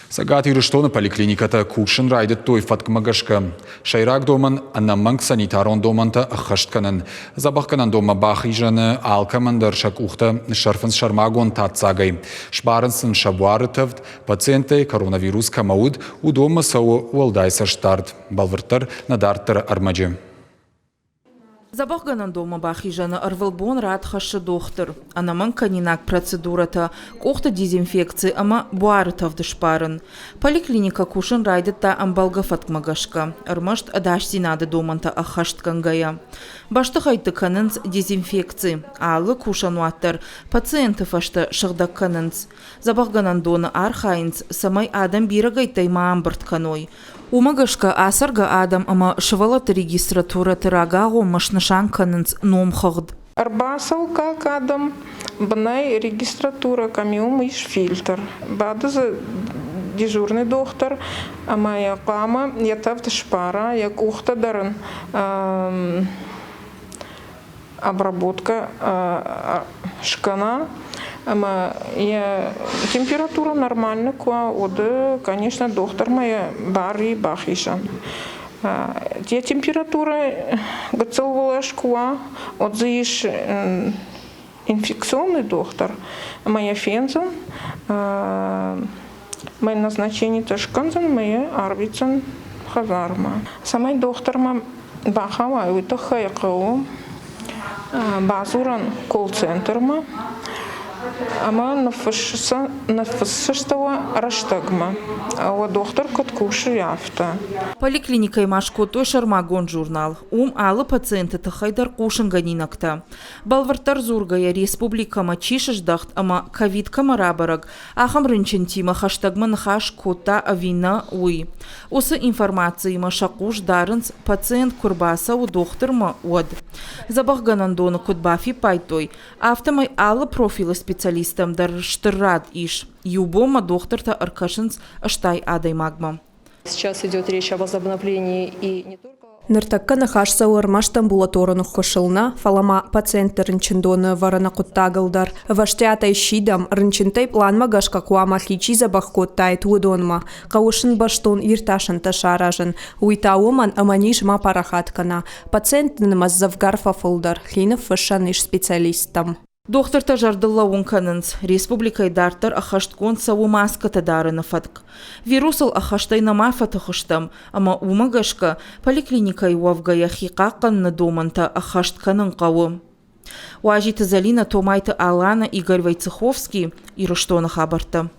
Сагат юриштона поликлиниката кушын райды той фаткмагашка. Шайрак доман аннаманг санитарон доманта ахаштканан. Забахканан дома бахижаны алкамандар шакухта шарфанс шармагон татсагай. Шбарынсын шабуарытывд пациенты коронавирус камауд у дома сау уалдайса штарт. Балвыртар надарттар армаджи. Забахганан дома бахижаны арвылбон рад хашы доктор. Анаман канинак процедурата, кохта дезинфекции, ама буарытавды шпарын. Поликлиника кушын райдытта амбалга фаткмагашка. Армашт адашси нады доманта ахашткангая. Башты хайты канынц дезинфекции. Алы кушан уаттар. Пациенты фашты шығдак канынц. Забахганан доны архайынц. Самай адам бирагайтай маамбырт каной. Умагашка асарга адам ама шывалаты регистратура тырагағо машнышан канынц ном хығд. Арбасал как адам бнай регистратура камиум иш фильтр. Бадызы дежурный доктор, ама якама ятавты шпара, як ухтадарын обработка шкана. Я температура нормальная, оды, конечно, доктор моя барри бахишан. Те температура гацелвала шкуа, отзаиш инфекционный доктор, моя фензен, мое назначение ташканзен, моя арбицен хазарма. Самай доктор ма бахава, это хайкау, базуран колл-центр ма. Ама нафасштава раштагма, а доктор каткуши яфта. Поликлиника имашко той шармагон журнал. Алы пациенты тахайдар кушын ганинакта. Балвартар зургая республика мачишыш дахт, ама ковид камарабараг. Ахам рынчентима хаштагма нахаш кота авина уй. Осы информации машакуш дарынц пациент курбаса у доктор ма уад. Забахганан доны кутбафи пайтой. Автомай алы профилы специалистам дар штыррад иш. Юбома докторта аркашинц аштай адай магма. Сейчас идет речь о возобновлении и не только... Ныртакка нахаш сауырмашт амбулаторных кошылна, фалама пациенты рынчындоны варана куттагылдар. Ваштятай щидам рынчынтай планма гашка куама хичи забахкоттай туыдонма. Каушын баштон ирташын ташаражын. Уйтауыман аманижма парахаткана. Пациентнымаз завгарфа фолдар. Хлинов фашаныш специалистам. Доктор тажардылла унканынц. Республикай дартар ахашткон сау маската дарына фатк. Вирусал ахаштай намафа тахыштам, ама умагашка поликлиникай уавгая хиқаққанны доманта ахаштканын қауы. Уажиты Залина Томайты Алана Игорь Войцеховский и Руштона хабарта.